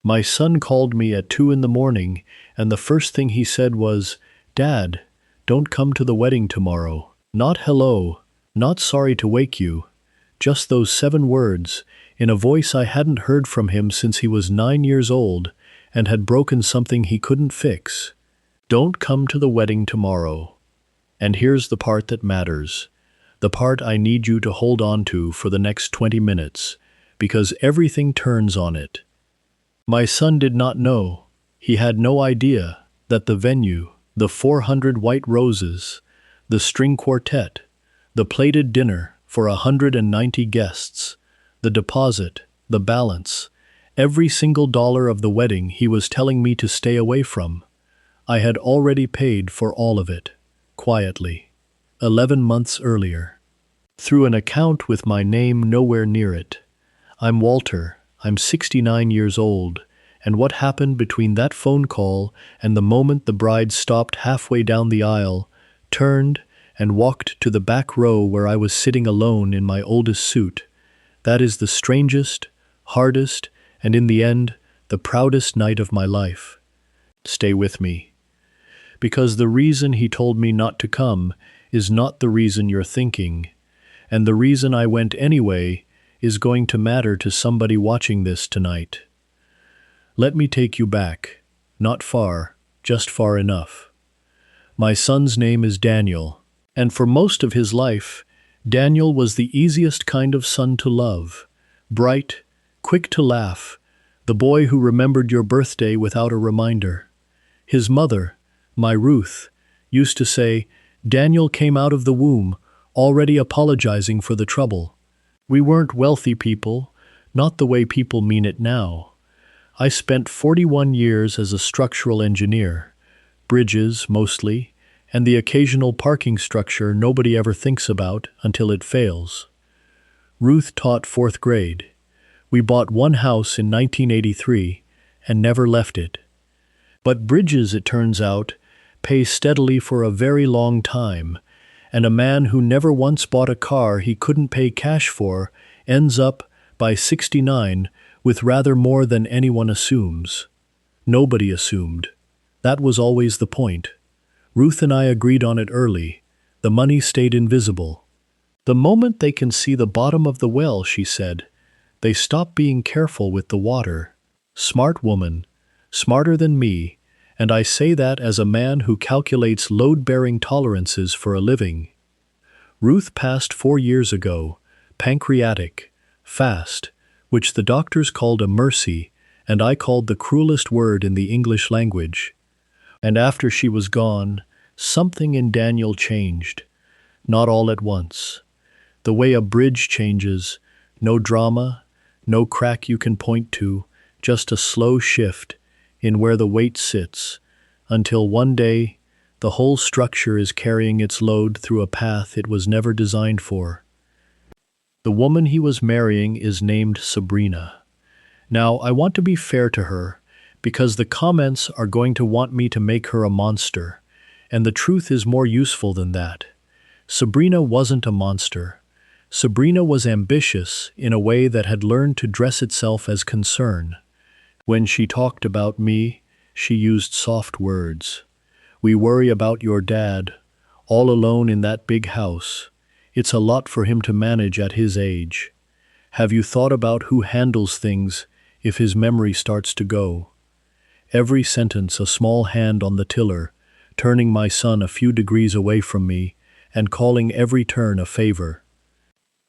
My son called me at 2 in the morning, and the first thing he said was, "Dad, don't come to the wedding tomorrow." Not hello, not sorry to wake you. Just those 7 words, in a voice I hadn't heard from him since he was 9 years old and had broken something he couldn't fix. Don't come to the wedding tomorrow. And here's the part that matters. The part I need you to hold on to for the next 20 minutes, because everything turns on it. My son did not know, he had no idea, that the venue, the 400 white roses, the string quartet, the plated dinner for 190 guests, the deposit, the balance, every single dollar of the wedding he was telling me to stay away from. I had already paid for all of it, quietly, 11 months earlier, through an account with my name nowhere near it. I'm Walter, I'm 69 years old, and what happened between that phone call and the moment the bride stopped halfway down the aisle, turned, and walked to the back row where I was sitting alone in my oldest suit, that is the strangest, hardest, and in the end, the proudest night of my life. Stay with me. Because the reason he told me not to come is not the reason you're thinking, and the reason I went anyway is going to matter to somebody watching this tonight. Let me take you back, not far, just far enough. My son's name is Daniel, and for most of his life, Daniel was the easiest kind of son to love. Bright, quick to laugh, the boy who remembered your birthday without a reminder. His mother, my Ruth, used to say, "Daniel came out of the womb, already apologizing for the trouble." We weren't wealthy people, not the way people mean it now. I spent 41 years as a structural engineer, bridges mostly, and the occasional parking structure nobody ever thinks about until it fails. Ruth taught 4th grade. We bought one house in 1983 and never left it. But bridges, it turns out, pay steadily for a very long time, and a man who never once bought a car he couldn't pay cash for ends up, by 69, with rather more than anyone assumes. Nobody assumed. That was always the point. Ruth and I agreed on it early. The money stayed invisible. The moment they can see the bottom of the well, she said, they stop being careful with the water. Smart woman, smarter than me, and I say that as a man who calculates load-bearing tolerances for a living. Ruth passed 4 years ago, pancreatic, fast, which the doctors called a mercy, and I called the cruelest word in the English language. And after she was gone, something in Daniel changed. Not all at once. The way a bridge changes, no drama, no crack you can point to, just a slow shift in where the weight sits, until one day the whole structure is carrying its load through a path it was never designed for. The woman he was marrying is named Sabrina. Now, I want to be fair to her, because the comments are going to want me to make her a monster, and the truth is more useful than that. Sabrina wasn't a monster. Sabrina was ambitious in a way that had learned to dress itself as concern. When she talked about me, she used soft words. "We worry about your dad, all alone in that big house. It's a lot for him to manage at his age. Have you thought about who handles things if his memory starts to go?" Every sentence a small hand on the tiller, turning my son a few degrees away from me and calling every turn a favor.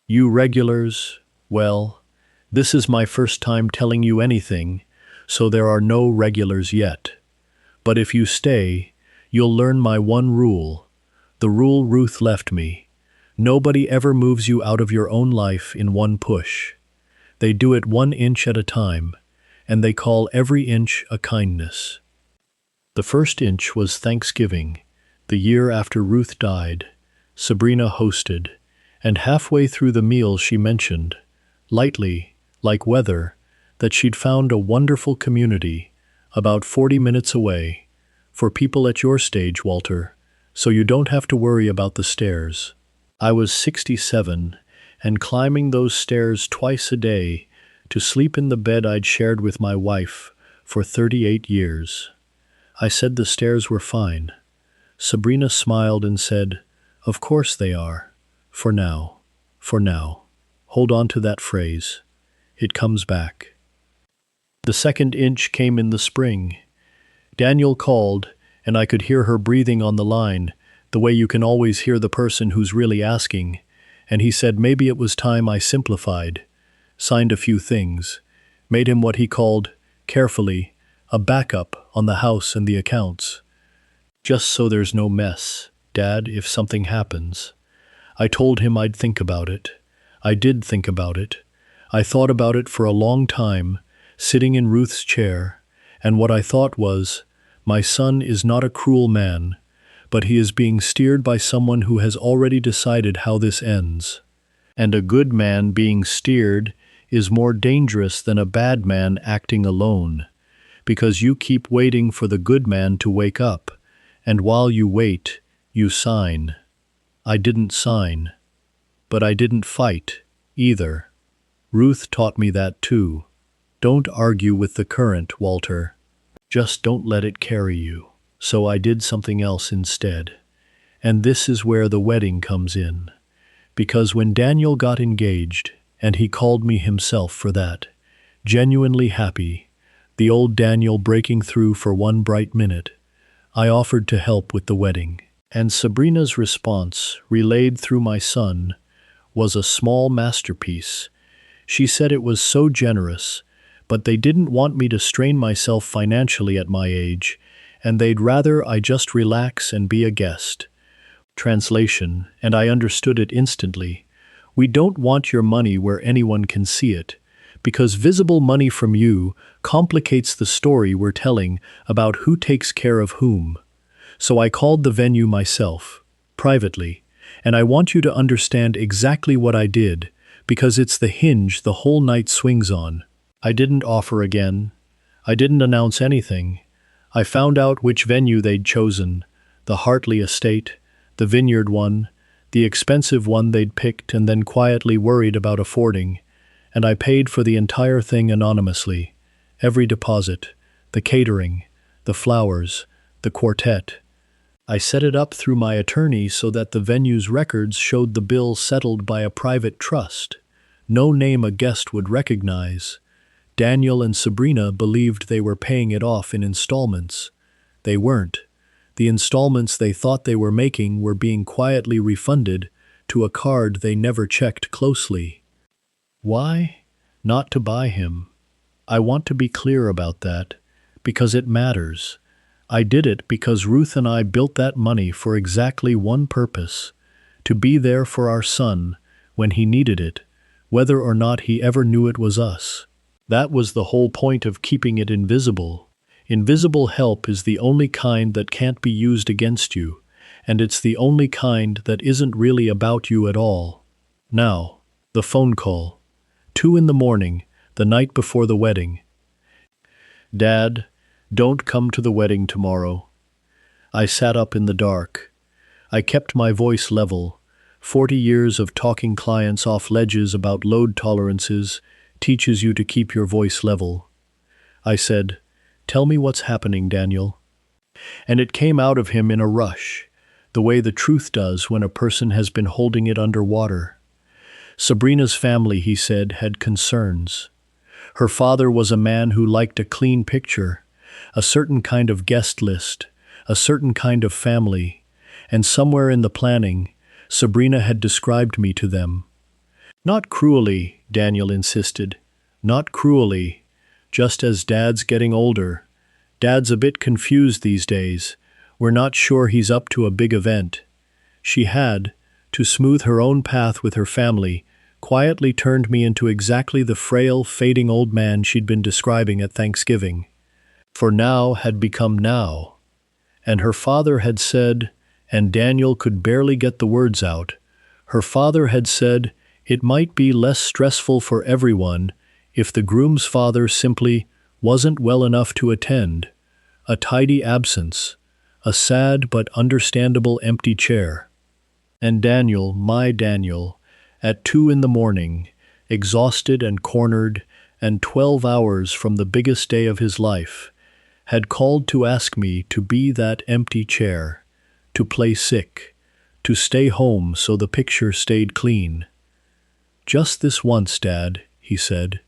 You regulars, well, this is my first time telling you anything, so there are no regulars yet. But if you stay, you'll learn my one rule, the rule Ruth left me. Nobody ever moves you out of your own life in one push. They do it 1 inch at a time, and they call every inch a kindness. The first inch was Thanksgiving, the year after Ruth died. Sabrina hosted, and halfway through the meal she mentioned, lightly, like weather, that she'd found a wonderful community, about 40 minutes away, for people at your stage, Walter, so you don't have to worry about the stairs. I was 67, and climbing those stairs twice a day to sleep in the bed I'd shared with my wife for 38 years. I said the stairs were fine. Sabrina smiled and said, "Of course they are. For now. For now." Hold on to that phrase. It comes back. The second inch came in the spring. Daniel called, and I could hear her breathing on the line, the way you can always hear the person who's really asking, and he said maybe it was time I simplified, signed a few things, made him what he called, carefully, a backup on the house and the accounts. Just so there's no mess, Dad, if something happens. I told him I'd think about it. I did think about it. I thought about it for a long time, sitting in Ruth's chair, and what I thought was, my son is not a cruel man, but he is being steered by someone who has already decided how this ends. And a good man being steered is more dangerous than a bad man acting alone, because you keep waiting for the good man to wake up, and while you wait, you sign. I didn't sign. But I didn't fight, either. Ruth taught me that too. Don't argue with the current, Walter. Just don't let it carry you. So I did something else instead. And this is where the wedding comes in. Because when Daniel got engaged, and he called me himself for that, genuinely happy, the old Daniel breaking through for one bright minute, I offered to help with the wedding. And Sabrina's response, relayed through my son, was a small masterpiece. She said it was so generous, but they didn't want me to strain myself financially at my age, and they'd rather I just relax and be a guest. Translation, and I understood it instantly. We don't want your money where anyone can see it, because visible money from you complicates the story we're telling about who takes care of whom. So I called the venue myself, privately, and I want you to understand exactly what I did, because it's the hinge the whole night swings on. I didn't offer again. I didn't announce anything. I found out which venue they'd chosen, the Hartley estate, the vineyard one, the expensive one they'd picked and then quietly worried about affording, and I paid for the entire thing anonymously, every deposit, the catering, the flowers, the quartet. I set it up through my attorney so that the venue's records showed the bill settled by a private trust. No name a guest would recognize. Daniel and Sabrina believed they were paying it off in installments. They weren't. The installments they thought they were making were being quietly refunded to a card they never checked closely. Why? Not to buy him. I want to be clear about that, because it matters. I did it because Ruth and I built that money for exactly one purpose, to be there for our son when he needed it, whether or not he ever knew it was us. That was the whole point of keeping it invisible. Invisible help is the only kind that can't be used against you, and it's the only kind that isn't really about you at all. Now, the phone call. 2 a.m, the night before the wedding. Dad, don't come to the wedding tomorrow. I sat up in the dark. I kept my voice level. 40 years of talking clients off ledges about load tolerances teaches you to keep your voice level. I said, "Tell me what's happening, Daniel." And it came out of him in a rush, the way the truth does when a person has been holding it underwater. Sabrina's family, he said, had concerns. Her father was a man who liked a clean picture, a certain kind of guest list, a certain kind of family, and somewhere in the planning, Sabrina had described me to them. Not cruelly, Daniel insisted. Not cruelly. Just as Dad's getting older. Dad's a bit confused these days. We're not sure he's up to a big event. She had, to smooth her own path with her family, quietly turned me into exactly the frail, fading old man she'd been describing at Thanksgiving. For now had become now. And her father had said, and Daniel could barely get the words out, her father had said it might be less stressful for everyone if the groom's father simply wasn't well enough to attend. A tidy absence, a sad but understandable empty chair. And Daniel, my Daniel, at 2 a.m, exhausted and cornered, and 12 hours from the biggest day of his life, had called to ask me to be that empty chair, to play sick, to stay home so the picture stayed clean. "Just this once, Dad," he said.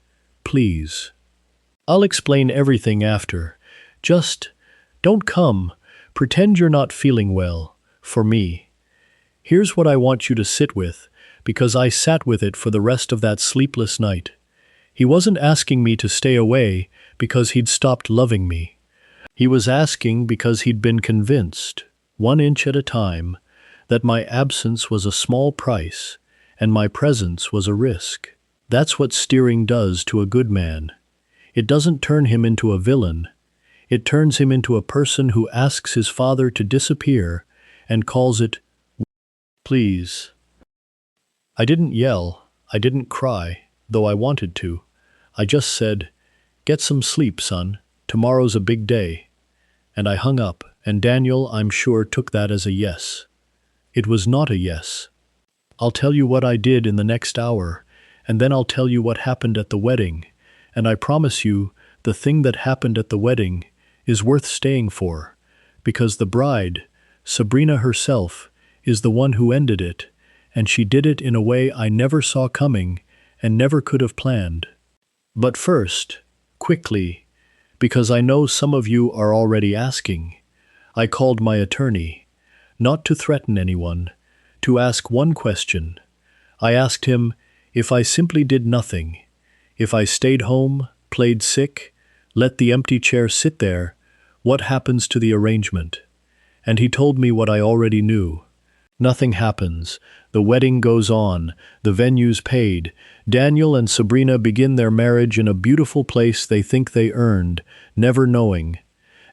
"Please. I'll explain everything after. Just don't come. Pretend you're not feeling well, for me. Here's what I want you to sit with, because I sat with it for the rest of that sleepless night." He wasn't asking me to stay away because he'd stopped loving me. He was asking because he'd been convinced, 1 inch at a time, that my absence was a small price and my presence was a risk. That's what steering does to a good man. It doesn't turn him into a villain. It turns him into a person who asks his father to disappear and calls it please. I didn't yell, I didn't cry, though I wanted to. I just said, "Get some sleep, son. Tomorrow's a big day." And I hung up, and Daniel, I'm sure, took that as a yes. It was not a yes. "I'll tell you what I did in the next hour, and then I'll tell you what happened at the wedding. And I promise you, the thing that happened at the wedding is worth staying for, because the bride, Sabrina herself, is the one who ended it, and she did it in a way I never saw coming and never could have planned. But first, quickly, because I know some of you are already asking, I called my attorney, not to threaten anyone, to ask one question. I asked him if I simply did nothing, if I stayed home, played sick, let the empty chair sit there, what happens to the arrangement? And he told me what I already knew. Nothing happens. The wedding goes on. The venue's paid. Daniel and Sabrina begin their marriage in a beautiful place they think they earned, never knowing.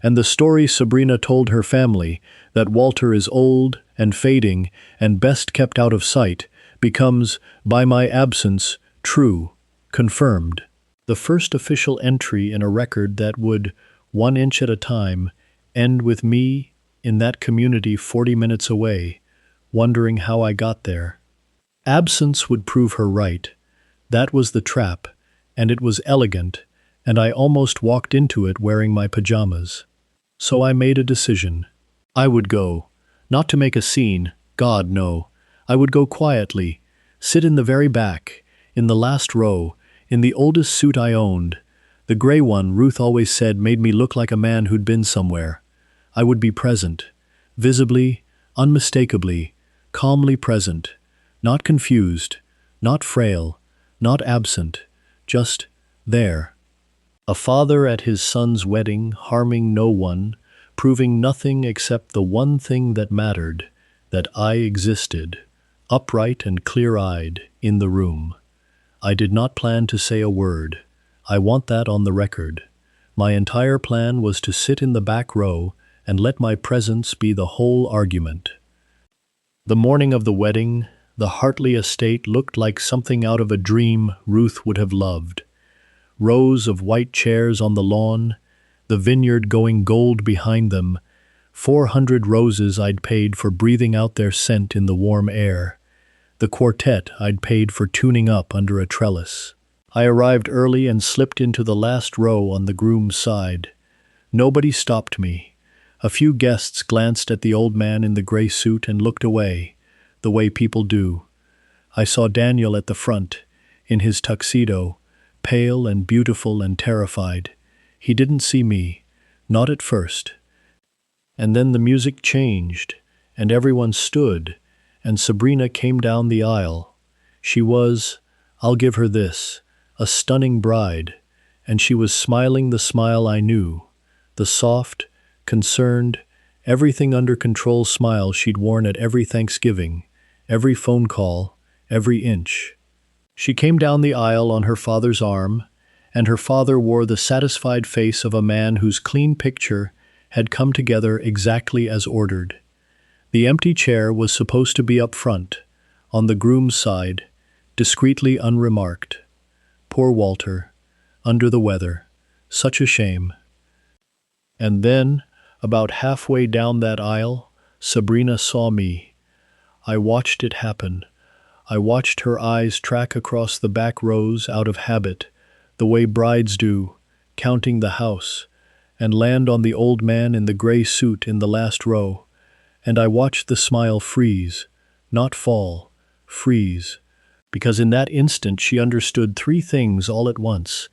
And the story Sabrina told her family, that Walter is old and fading and best kept out of sight, becomes, by my absence, true, confirmed. The first official entry in a record that would, 1 inch at a time, end with me in that community 40 minutes away, wondering how I got there. Absence would prove her right. That was the trap, and it was elegant, and I almost walked into it wearing my pajamas. So I made a decision. I would go, not to make a scene, God, no. I would go quietly, sit in the very back, in the last row, in the oldest suit I owned. The gray one, Ruth always said, made me look like a man who'd been somewhere. I would be present, visibly, unmistakably, calmly present, not confused, not frail, not absent, just there. A father at his son's wedding, harming no one, proving nothing except the one thing that mattered, that I existed, upright and clear-eyed, in the room. I did not plan to say a word. I want that on the record. My entire plan was to sit in the back row and let my presence be the whole argument. The morning of the wedding, the Hartley estate looked like something out of a dream Ruth would have loved. Rows of white chairs on the lawn, the vineyard going gold behind them, 400 roses I'd paid for breathing out their scent in the warm air, the quartet I'd paid for tuning up under a trellis. I arrived early and slipped into the last row on the groom's side. Nobody stopped me. A few guests glanced at the old man in the gray suit and looked away, the way people do. I saw Daniel at the front, in his tuxedo, pale and beautiful and terrified. He didn't see me, not at first. And then the music changed, and everyone stood, and Sabrina came down the aisle. She was, I'll give her this, a stunning bride, and she was smiling the smile I knew, the soft, concerned, everything under control smile she'd worn at every Thanksgiving, every phone call, every inch. She came down the aisle on her father's arm, and her father wore the satisfied face of a man whose clean picture had come together exactly as ordered. The empty chair was supposed to be up front, on the groom's side, discreetly unremarked. Poor Walter, under the weather, such a shame. And then, about halfway down that aisle, Sabrina saw me. I watched it happen. I watched her eyes track across the back rows out of habit, the way brides do, counting the house, and land on the old man in the gray suit in the last row, and I watched the smile freeze, not fall, freeze, because in that instant she understood three things all at once: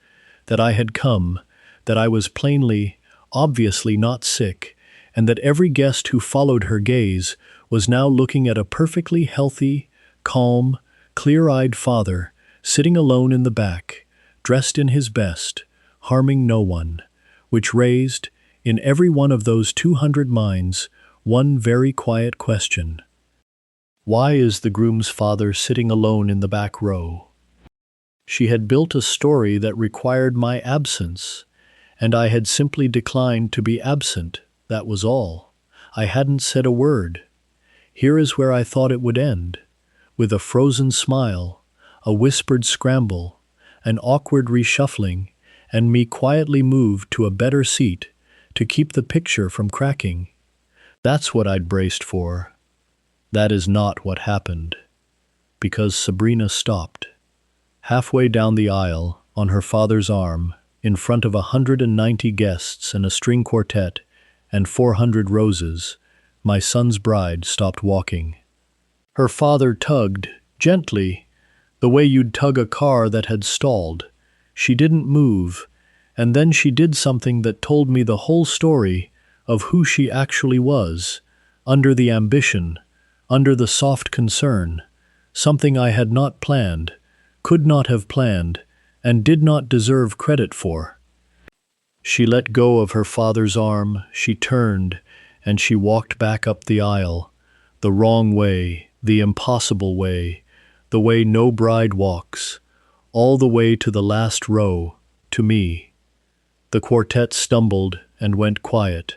that I had come, that I was plainly, obviously not sick, and that every guest who followed her gaze was now looking at a perfectly healthy, calm, clear-eyed father, sitting alone in the back, dressed in his best, harming no one, which raised, in every one of those 200 minds, one very quiet question. Why is the groom's father sitting alone in the back row? She had built a story that required my absence, and I had simply declined to be absent, that was all. I hadn't said a word. Here is where I thought it would end, with a frozen smile, a whispered scramble, an awkward reshuffling, and me quietly moved to a better seat to keep the picture from cracking. That's what I'd braced for. That is not what happened. Because Sabrina stopped. Halfway down the aisle, on her father's arm, in front of 190 guests and a string quartet and 400 roses, my son's bride stopped walking. Her father tugged, gently, the way you'd tug a car that had stalled. She didn't move, and then she did something that told me the whole story of who she actually was, under the ambition, under the soft concern, something I had not planned, could not have planned, and did not deserve credit for. She let go of her father's arm, she turned, and she walked back up the aisle, the wrong way, the impossible way, the way no bride walks, all the way to the last row, to me. The quartet stumbled and went quiet.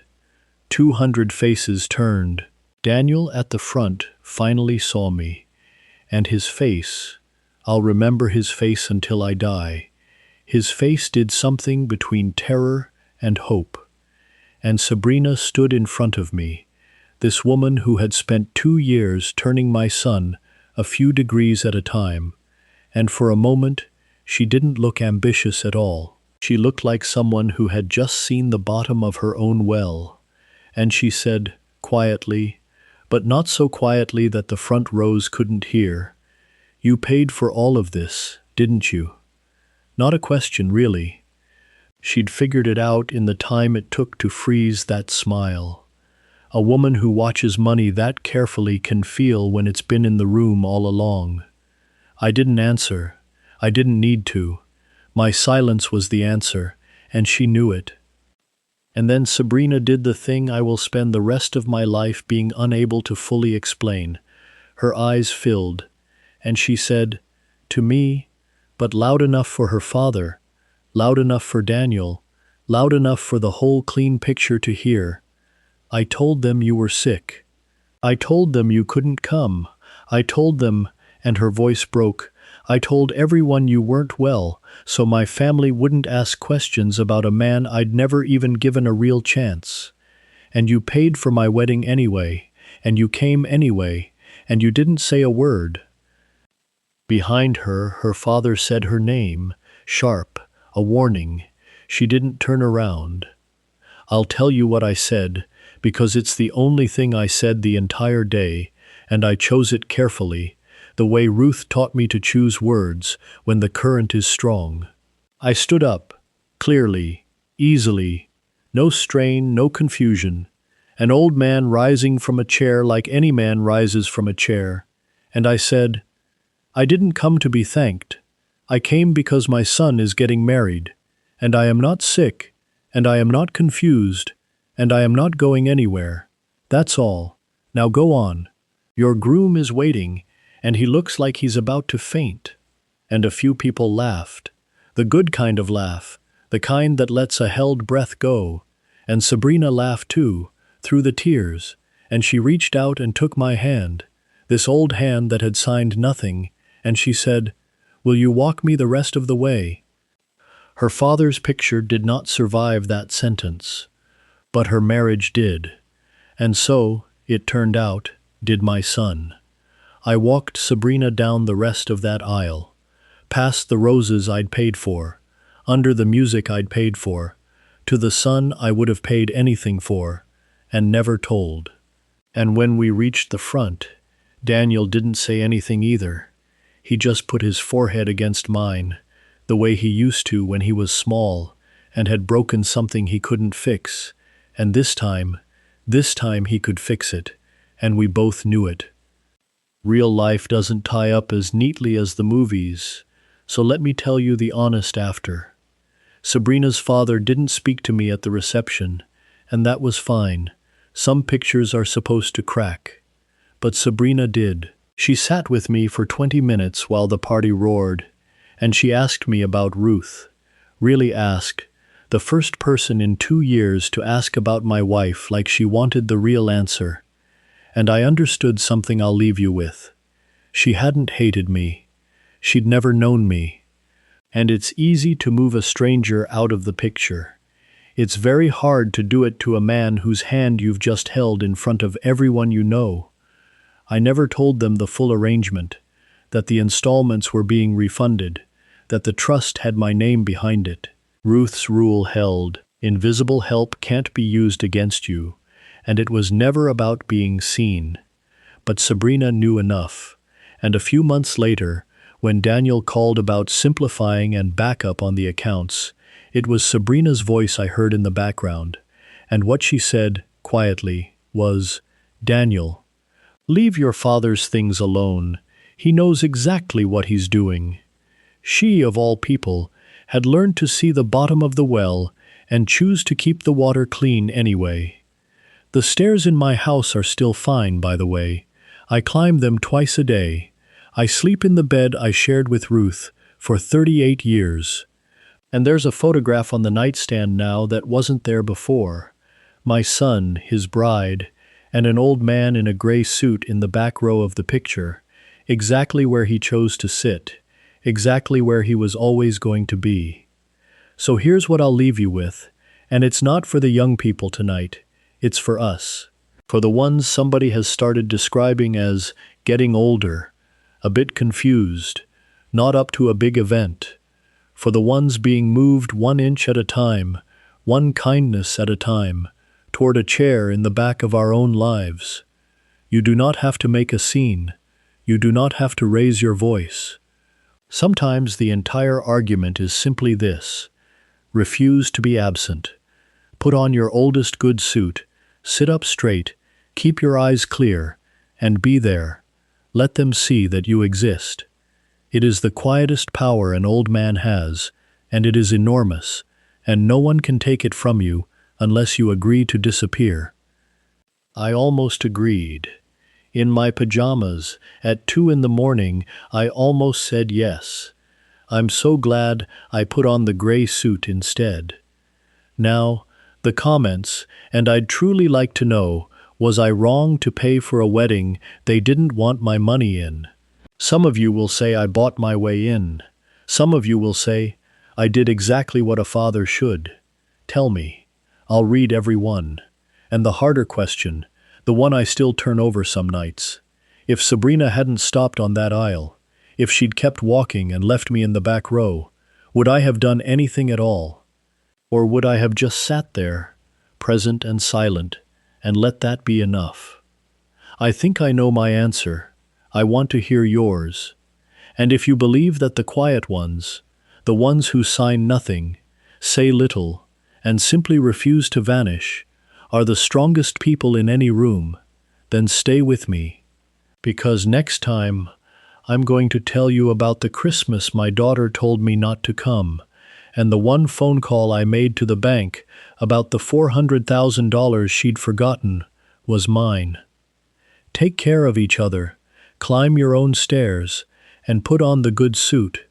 200 faces turned. Daniel at the front finally saw me, and his face, I'll remember his face until I die. His face did something between terror and hope. And Sabrina stood in front of me, this woman who had spent 2 years turning my son a few degrees at a time, and for a moment she didn't look ambitious at all. She looked like someone who had just seen the bottom of her own well, and she said, quietly, but not so quietly that the front rows couldn't hear, "You paid for all of this, didn't you?" Not a question, really. She'd figured it out in the time it took to freeze that smile. A woman who watches money that carefully can feel when it's been in the room all along. I didn't answer. I didn't need to. My silence was the answer, and she knew it. And then Sabrina did the thing I will spend the rest of my life being unable to fully explain. Her eyes filled, and she said, to me, but loud enough for her father, loud enough for Daniel, loud enough for the whole clean picture to hear, "I told them you were sick. I told them you couldn't come. I told them," and her voice broke, "I told everyone you weren't well, so my family wouldn't ask questions about a man I'd never even given a real chance. And you paid for my wedding anyway, and you came anyway, and you didn't say a word." Behind her, her father said her name, sharp, a warning. She didn't turn around. I'll tell you what I said, because it's the only thing I said the entire day, and I chose it carefully, the way Ruth taught me to choose words when the current is strong. I stood up, clearly, easily, no strain, no confusion, an old man rising from a chair like any man rises from a chair, and I said, "I didn't come to be thanked. I came because my son is getting married, and I am not sick, and I am not confused, and I am not going anywhere. That's all. Now go on. Your groom is waiting, and he looks like he's about to faint." And a few people laughed, the good kind of laugh, the kind that lets a held breath go, and Sabrina laughed too, through the tears, and she reached out and took my hand, this old hand that had signed nothing, and she said, "Will you walk me the rest of the way?" Her father's picture did not survive that sentence, but her marriage did, and so, it turned out, did my son. I walked Sabrina down the rest of that aisle, past the roses I'd paid for, under the music I'd paid for, to the son I would have paid anything for, and never told. And when we reached the front, Daniel didn't say anything either. He just put his forehead against mine, the way he used to when he was small and had broken something he couldn't fix, and this time he could fix it, and we both knew it. Real life doesn't tie up as neatly as the movies, so let me tell you the honest after. Sabrina's father didn't speak to me at the reception, and that was fine. Some pictures are supposed to crack. But Sabrina did. She sat with me for 20 minutes while the party roared, and she asked me about Ruth. Really asked. The first person in 2 years to ask about my wife like she wanted the real answer. And I understood something I'll leave you with. She hadn't hated me. She'd never known me. And it's easy to move a stranger out of the picture. It's very hard to do it to a man whose hand you've just held in front of everyone you know. I never told them the full arrangement, that the installments were being refunded, that the trust had my name behind it. Ruth's rule held, invisible help can't be used against you, and it was never about being seen. But Sabrina knew enough, and a few months later, when Daniel called about simplifying and backup on the accounts, it was Sabrina's voice I heard in the background, and what she said, quietly, was, "Daniel, leave your father's things alone. He knows exactly what he's doing." She, of all people, had learned to see the bottom of the well and choose to keep the water clean anyway. The stairs in my house are still fine, by the way. I climb them twice a day. I sleep in the bed I shared with Ruth for 38 years. And there's a photograph on the nightstand now that wasn't there before. My son, his bride, and an old man in a gray suit in the back row of the picture, exactly where he chose to sit, exactly where he was always going to be. So here's what I'll leave you with, and it's not for the young people tonight, it's for us. For the ones somebody has started describing as getting older, a bit confused, not up to a big event. For the ones being moved 1 inch at a time, one kindness at a time, toward a chair in the back of our own lives. You do not have to make a scene. You do not have to raise your voice. Sometimes the entire argument is simply this: refuse to be absent. Put on your oldest good suit, sit up straight, keep your eyes clear, and be there. Let them see that you exist. It is the quietest power an old man has, and it is enormous, and no one can take it from you unless you agree to disappear. I almost agreed. In my pajamas, at 2 in the morning, I almost said yes. I'm so glad I put on the gray suit instead. Now, the comments, and I'd truly like to know, was I wrong to pay for a wedding they didn't want my money in? Some of you will say I bought my way in. Some of you will say I did exactly what a father should. Tell me. I'll read every one. And the harder question, the one I still turn over some nights. If Sabrina hadn't stopped on that aisle, if she'd kept walking and left me in the back row, would I have done anything at all? Or would I have just sat there, present and silent, and let that be enough? I think I know my answer. I want to hear yours. And if you believe that the quiet ones, the ones who sign nothing, say little, and simply refuse to vanish, are the strongest people in any room, then stay with me. Because next time, I'm going to tell you about the Christmas my daughter told me not to come, and the one phone call I made to the bank about the $400,000 she'd forgotten was mine. Take care of each other, climb your own stairs, and put on the good suit.